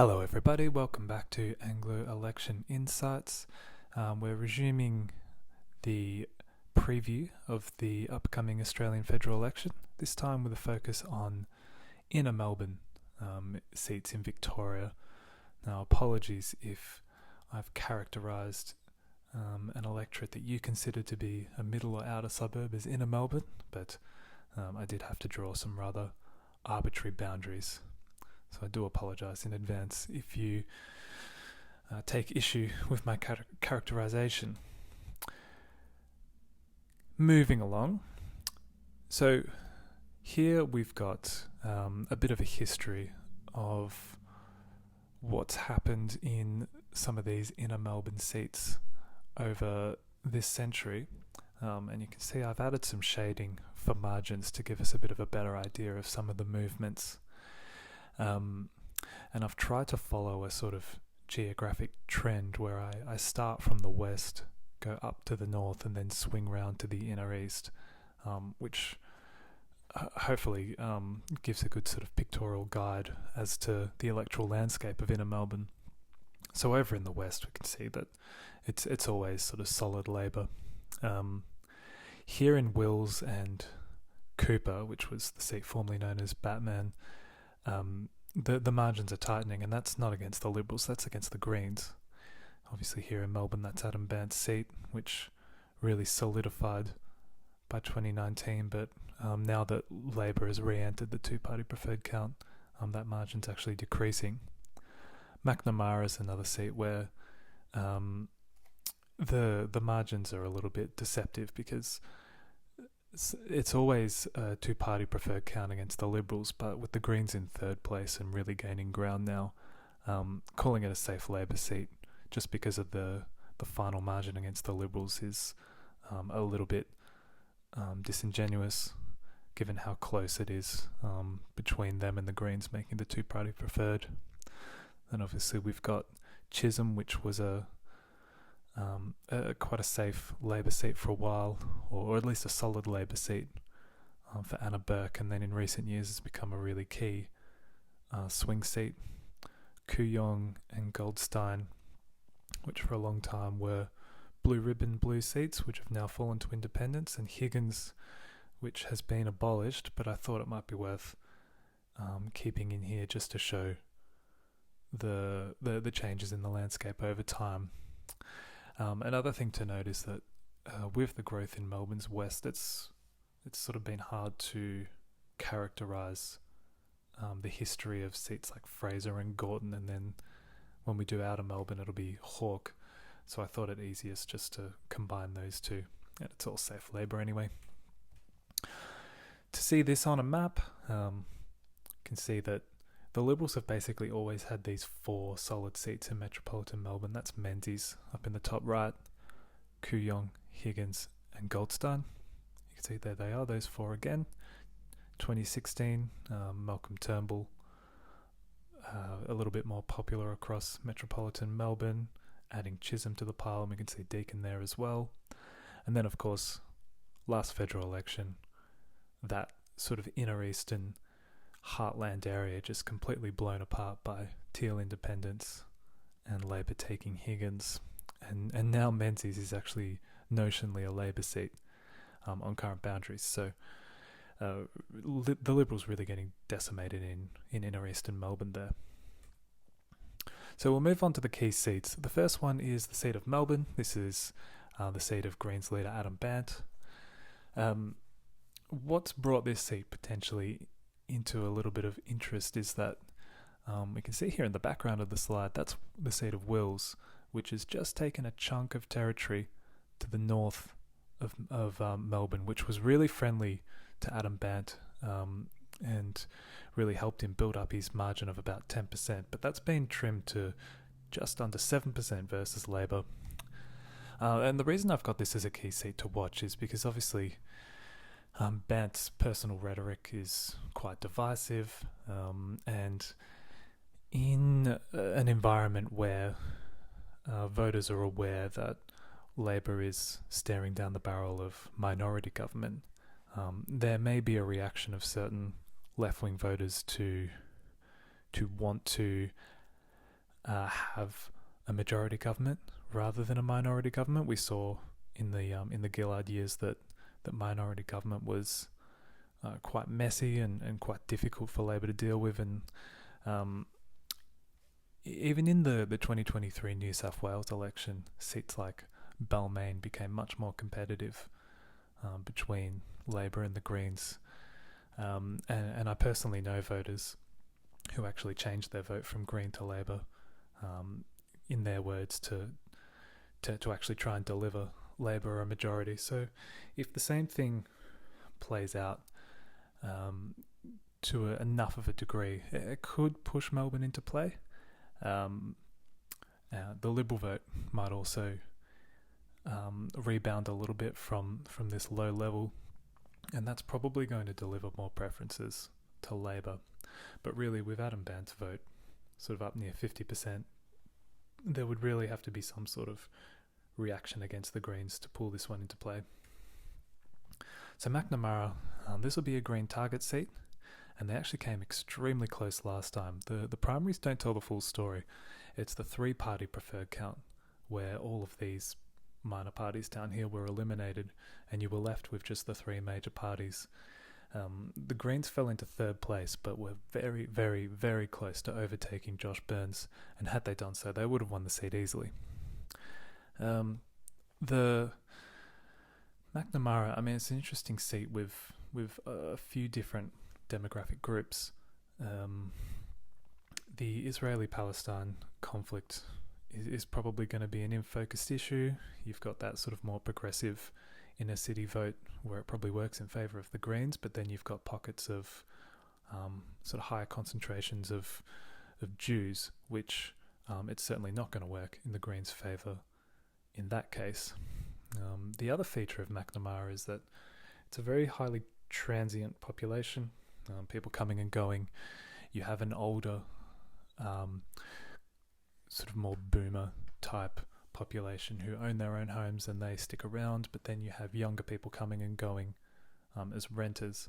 Hello everybody, welcome back to Anglo Election Insights. We're resuming the preview of the upcoming Australian federal election, this time with a focus on inner Melbourne seats in Victoria. Now apologies if I've characterised an electorate that you consider to be a middle or outer suburb as inner Melbourne, but I did have to draw some rather arbitrary boundaries. So I do apologise in advance if you take issue with my characterisation. Moving along. So here we've got a bit of a history of what's happened in some of these inner Melbourne seats over this century. And you can see I've added some shading for margins to give us a bit of a better idea of some of the movements. And I've tried to follow a sort of geographic trend where I start from the west, go up to the north, and then swing round to the inner east, which hopefully gives a good sort of pictorial guide as to the electoral landscape of inner Melbourne. So over in the west, we can see that it's always sort of solid Labor. Here in Wills and Cooper, which was the seat formerly known as Batman, the margins are tightening, and that's not against the Liberals, that's against the Greens. Obviously here in Melbourne, that's Adam Bandt's seat, which really solidified by 2019, but now that Labor has re-entered the two-party preferred count, that margin's actually decreasing. McNamara is another seat where the margins are a little bit deceptive because it's always a two-party preferred count against the Liberals, but with the Greens in third place and really gaining ground now, calling it a safe Labor seat just because of the final margin against the Liberals is a little bit disingenuous, given how close it is between them and the Greens making the two-party preferred. And obviously we've got Chisholm, which was quite a safe Labor seat for a while, or at least a solid Labor seat for Anna Burke, and then in recent years has become a really key swing seat. Kuang and Goldstein, which for a long time were blue ribbon blue seats, which have now fallen to independence, and Higgins, which has been abolished, but I thought it might be worth keeping in here just to show the changes in the landscape over time. Another thing to note is that with the growth in Melbourne's west, it's sort of been hard to characterise the history of seats like Fraser and Gorton, and then when we do outer Melbourne, it'll be Hawke. So I thought it easiest just to combine those two, and it's all safe Labor anyway. To see this on a map, you can see that the Liberals have basically always had these four solid seats in metropolitan Melbourne. That's Menzies up in the top right, Kooyong, Higgins and Goldstein. You can see there they are, those four again. 2016, Malcolm Turnbull, a little bit more popular across metropolitan Melbourne, adding Chisholm to the pile, and we can see Deakin there as well. And then of course, last federal election, that sort of inner eastern heartland area just completely blown apart by Teal independence and Labor taking Higgins, and now Menzies is actually notionally a Labor seat on current boundaries. So the Liberals really getting decimated in inner eastern Melbourne there. So we'll move on to the key seats. The first one is the seat of Melbourne. This is the seat of Greens leader Adam Bandt. What's brought this seat potentially into a little bit of interest is that we can see here in the background of the slide, that's the seat of Wills, which has just taken a chunk of territory to the north of Melbourne, which was really friendly to Adam Bandt and really helped him build up his margin of about 10%, but that's been trimmed to just under 7% versus Labor. And the reason I've got this as a key seat to watch is because obviously Bandt's personal rhetoric is quite divisive, and in an environment where voters are aware that Labor is staring down the barrel of minority government, there may be a reaction of certain left-wing voters to want to have a majority government rather than a minority government. We saw in the Gillard years that minority government was quite messy and quite difficult for Labor to deal with, and even in the 2023 New South Wales election, seats like Balmain became much more competitive between Labor and the Greens. And I personally know voters who actually changed their vote from Green to Labor, in their words, to actually try and deliver Labor a majority. So if the same thing plays out to enough of a degree, it could push Melbourne into play. The Liberal vote might also rebound a little bit from this low level, and that's probably going to deliver more preferences to Labor. But really, with Adam Band's vote sort of up near 50%, there would really have to be some sort of reaction against the Greens to pull this one into play. So McNamara, this will be a Green target seat, and they actually came extremely close last time. The primaries don't tell the full story. It's the three-party preferred count, where all of these minor parties down here were eliminated, and you were left with just the three major parties. The Greens fell into third place, but were very, very, very close to overtaking Josh Burns, and had they done so, they would have won the seat easily. The McNamara, I mean, it's an interesting seat with a few different demographic groups. The Israeli-Palestine conflict is probably going to be an in-focused issue. You've got that sort of more progressive inner city vote where it probably works in favour of the Greens, but then you've got pockets of sort of higher concentrations of Jews, which it's certainly not going to work in the Greens' favour in that case. The other feature of McNamara is that it's a very highly transient population, people coming and going. You have an older, sort of more boomer type population who own their own homes and they stick around, but then you have younger people coming and going as renters.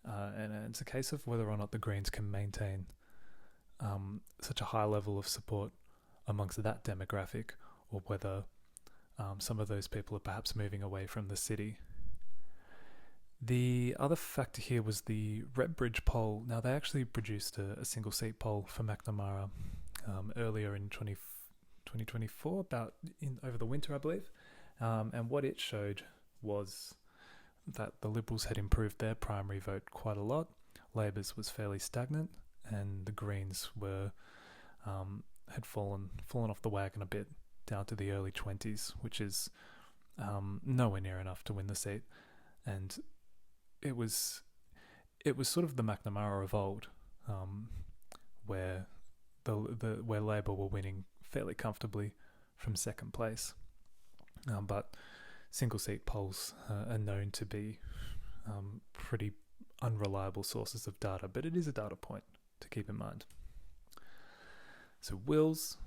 And it's a case of whether or not the Greens can maintain such a high level of support amongst that demographic, or whether some of those people are perhaps moving away from the city. The other factor here was the Redbridge poll. Now, they actually produced a single seat poll for McNamara earlier in 2024, over the winter, I believe. And what it showed was that the Liberals had improved their primary vote quite a lot. Labor's was fairly stagnant, and the Greens had fallen off the wagon a bit, down to the early 20s, which is nowhere near enough to win the seat. And it was sort of the McNamara of old, where where Labor were winning fairly comfortably from second place. But single seat polls are known to be pretty unreliable sources of data, but it is a data point to keep in mind. So Wills,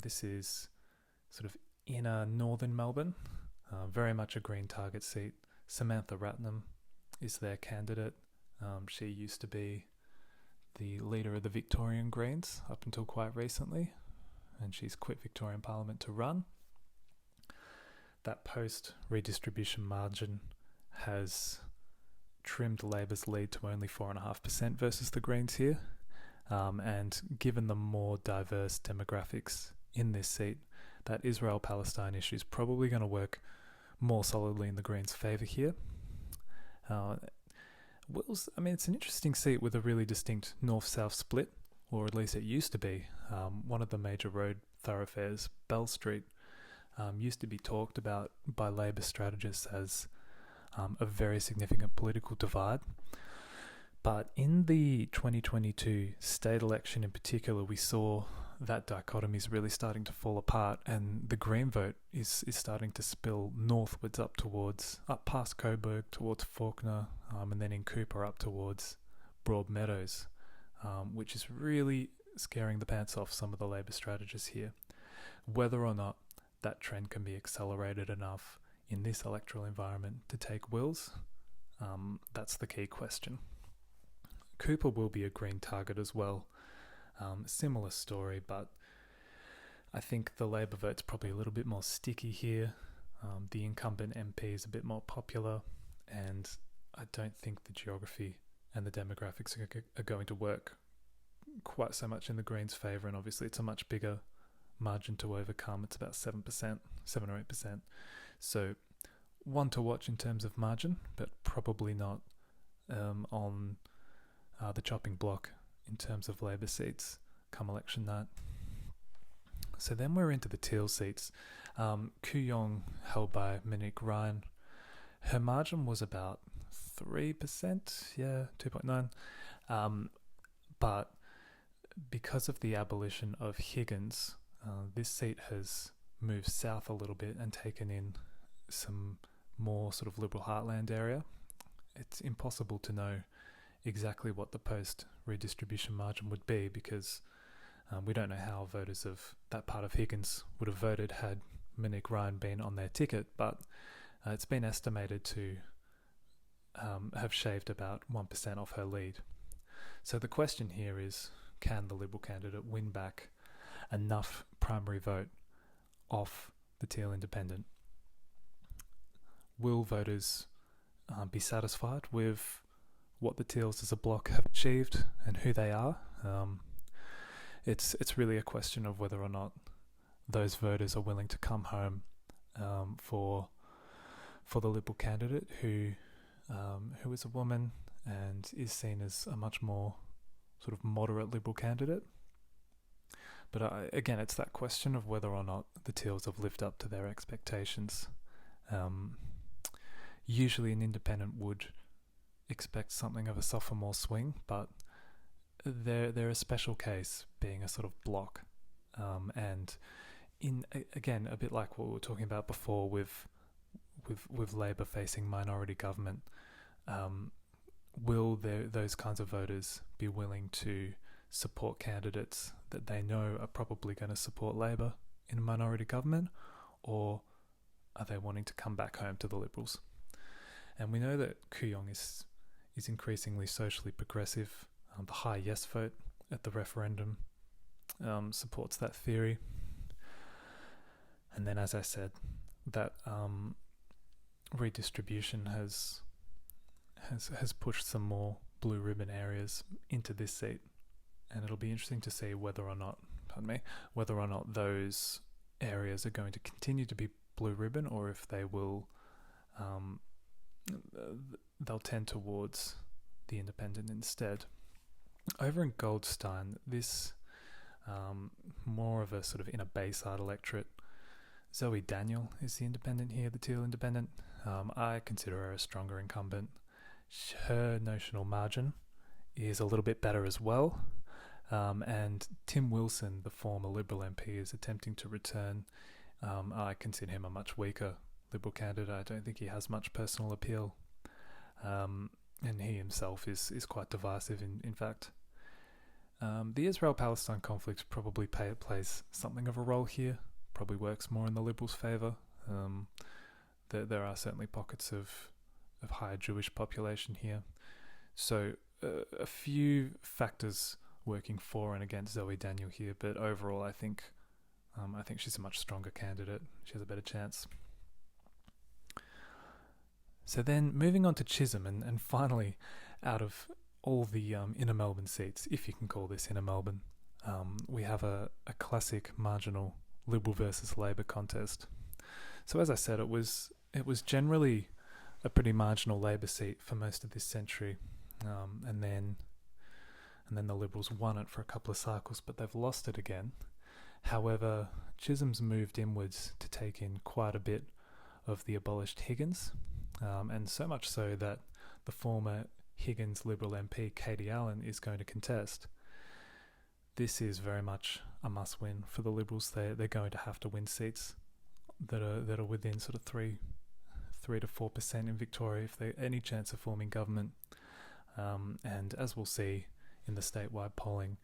this is sort of inner northern Melbourne, very much a Green target seat. Samantha Ratnam is their candidate. She used to be the leader of the Victorian Greens up until quite recently, and she's quit Victorian Parliament to run. That post-redistribution margin has trimmed Labor's lead to only 4.5% versus the Greens here, and given the more diverse demographics in this seat, that Israel-Palestine issue is probably going to work more solidly in the Greens' favour here. Wills, I mean, it's an interesting seat with a really distinct north-south split, or at least it used to be. One of the major road thoroughfares, Bell Street, used to be talked about by Labor strategists as a very significant political divide. But in the 2022 state election in particular, we saw that dichotomy is really starting to fall apart, and the Green vote is starting to spill northwards up past Coburg towards Fawkner, and then in Cooper up towards Broadmeadows, which is really scaring the pants off some of the Labor strategists here. Whether or not that trend can be accelerated enough in this electoral environment to take Wills, that's the key question. Cooper will be a Green target as well. Similar story, but I think the Labor vote's probably a little bit more sticky here. The incumbent MP is a bit more popular, and I don't think the geography and the demographics are going to work quite so much in the Greens' favour, and obviously it's a much bigger margin to overcome. It's about 7%, 7 or 8%. So one to watch in terms of margin, but probably not on the chopping block in terms of Labor seats come election night. So then we're into the teal seats. Kuang, held by Monique Ryan. Her margin was about 3%, 2.9. But because of the abolition of Higgins, this seat has moved south a little bit and taken in some more sort of Liberal heartland area. It's impossible to know exactly what the post-redistribution margin would be because we don't know how voters of that part of Higgins would have voted had Monique Ryan been on their ticket, but it's been estimated to have shaved about 1% off her lead. So the question here is, can the Liberal candidate win back enough primary vote off the teal independent? Will voters be satisfied with what the teals as a bloc have achieved and who they are? It's really a question of whether or not those voters are willing to come home for the Liberal candidate who is a woman and is seen as a much more sort of moderate Liberal candidate. But again, it's that question of whether or not the teals have lived up to their expectations. Usually an independent would expect something of a sophomore swing, but they're a special case, being a sort of block, and in again a bit like what we were talking about before with Labor facing minority government. Will those kinds of voters be willing to support candidates that they know are probably going to support Labor in a minority government, or are they wanting to come back home to the Liberals? And we know that Kuang is increasingly socially progressive. The high yes vote at the referendum supports that theory. And then, as I said, that redistribution has pushed some more blue ribbon areas into this seat, and it'll be interesting to see whether or not those areas are going to continue to be blue ribbon, or if they will they'll tend towards the independent instead. Over in Goldstein, this more of a sort of inner Bayside electorate. Zoe Daniel is the independent here, the teal independent. I consider her a stronger incumbent. Her notional margin is a little bit better as well. And Tim Wilson, the former Liberal MP, is attempting to return. I consider him a much weaker Liberal candidate. I don't think he has much personal appeal. And he himself is quite divisive, in fact. The Israel-Palestine conflict probably plays something of a role here, probably works more in the Liberals' favour. There are certainly pockets of higher Jewish population here. So a few factors working for and against Zoe Daniel here, but overall I think she's a much stronger candidate. She has a better chance. So then moving on to Chisholm, and finally, out of all the inner Melbourne seats, if you can call this inner Melbourne, we have a classic marginal Liberal versus Labor contest. So as I said, it was generally a pretty marginal Labor seat for most of this century, and then the Liberals won it for a couple of cycles, but they've lost it again. However, Chisholm's moved inwards to take in quite a bit of the abolished Higgins, and so much so that the former Higgins Liberal MP Katie Allen is going to contest. This is very much a must-win for the Liberals. They're going to have to win seats that are within sort of 3 to 4% in Victoria if they any chance of forming government. And as we'll see in the statewide polling,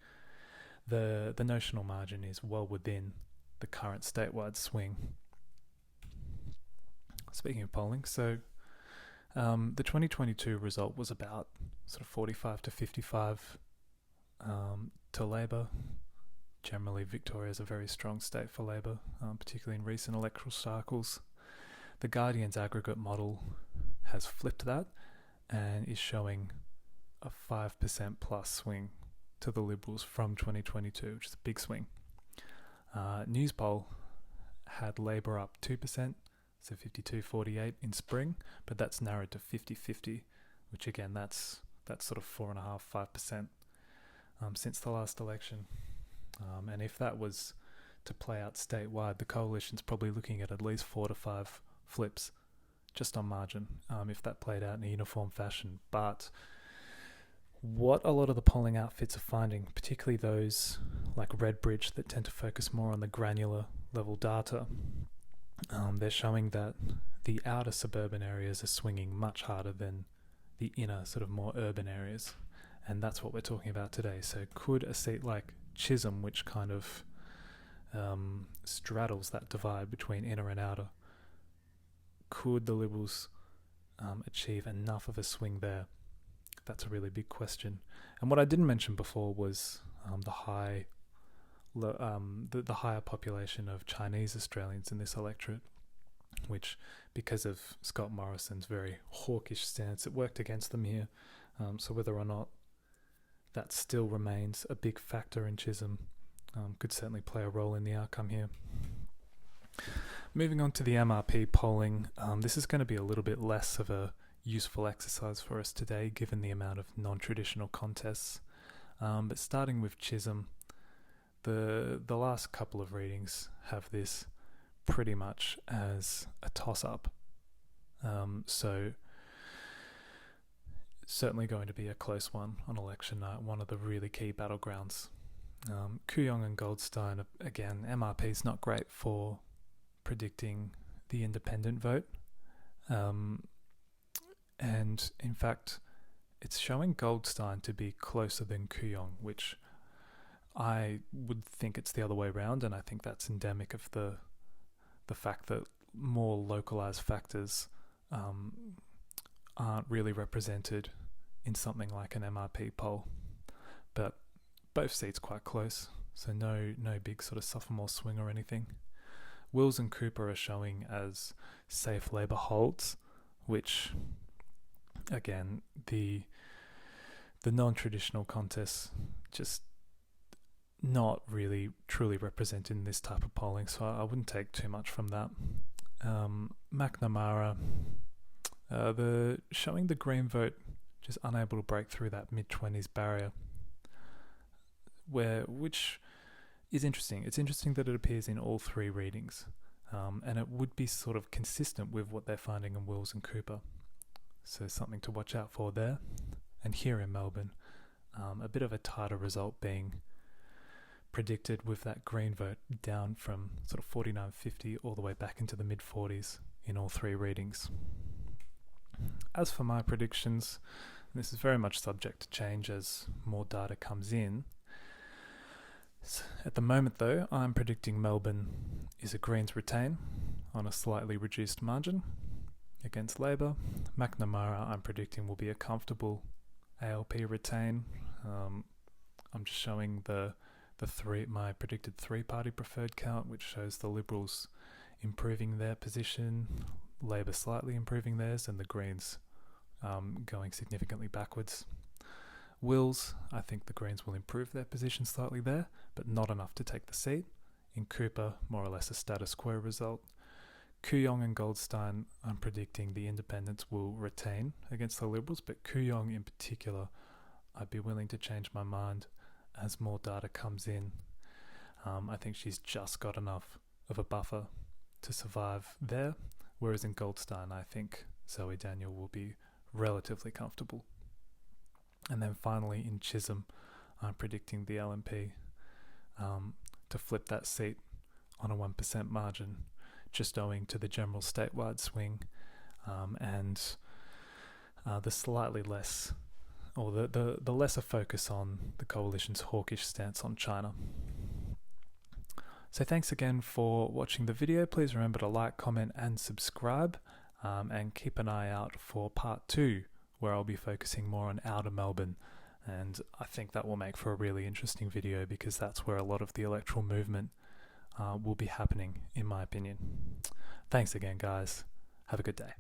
the notional margin is well within the current statewide swing. Speaking of polling, so the 2022 result was about sort of 45 to 55 to Labor, generally Victoria is a very strong state for Labor, particularly in recent electoral cycles. The Guardian's aggregate model has flipped that and is showing a 5% plus swing to the Liberals from 2022, which is a big swing. Newspoll had Labor up 2%, so 52-48 in spring, but that's narrowed to 50-50, which again, that's sort of 4.5-5% since the last election. And if that was to play out statewide, the coalition's probably looking at least 4 to 5 flips just on margin, if that played out in a uniform fashion. But what a lot of the polling outfits are finding, particularly those like Redbridge that tend to focus more on the granular level data, they're showing that the outer suburban areas are swinging much harder than the inner sort of more urban areas. And that's what we're talking about today. So could a seat like Chisholm, which kind of straddles that divide between inner and outer, could the Liberals achieve enough of a swing there? That's a really big question. And what I didn't mention before was the higher population of Chinese Australians in this electorate, which, because of Scott Morrison's very hawkish stance, it worked against them here. So whether or not that still remains a big factor in Chisholm could certainly play a role in the outcome here. Moving on to the MRP polling, this is going to be a little bit less of a useful exercise for us today, given the amount of non-traditional contests. But starting with Chisholm, the last couple of readings have this pretty much as a toss-up. So certainly going to be a close one on election night, one of the really key battlegrounds. Kuang and Goldstein, again, MRP is not great for predicting the independent vote. And in fact, it's showing Goldstein to be closer than Kuang, which I would think it's the other way around, and I think that's endemic of the fact that more localized factors aren't really represented in something like an MRP poll. But both seats quite close, so no big sort of sophomore swing or anything. Wills and Cooper are showing as safe Labor holds, which, again, the non-traditional contests just not really truly represented in this type of polling, so I wouldn't take too much from that. McNamara, showing the Green vote just unable to break through that mid-20s barrier, which is interesting. It's interesting that it appears in all three readings, and it would be sort of consistent with what they're finding in Wills and Cooper. So something to watch out for there. And here in Melbourne, a bit of a tighter result being predicted with that Green vote down from sort of 49-50 all the way back into the mid-40s in all three readings. As for my predictions, this is very much subject to change as more data comes in. At the moment though, I'm predicting Melbourne is a Greens retain on a slightly reduced margin against Labor. McNamara, I'm predicting, will be a comfortable ALP retain. I'm just showing my predicted three-party preferred count, which shows the Liberals improving their position, Labor slightly improving theirs, and the Greens going significantly backwards. Wills, I think the Greens will improve their position slightly there, but not enough to take the seat. In Cooper, more or less a status quo result. Kuang and Goldstein, I'm predicting the independents will retain against the Liberals, but Kuang in particular, I'd be willing to change my mind as more data comes in. I think she's just got enough of a buffer to survive there, whereas in Goldstein, I think Zoe Daniel will be relatively comfortable. And then finally in Chisholm, I'm predicting the LNP to flip that seat on a 1% margin, just owing to the general statewide swing and the slightly less, or the lesser focus on the coalition's hawkish stance on China. So thanks again for watching the video. Please remember to like, comment and subscribe, and keep an eye out for part 2, where I'll be focusing more on outer Melbourne And I think that will make for a really interesting video because that's where a lot of the electoral movement will be happening, in my opinion. Thanks again, guys. Have a good day.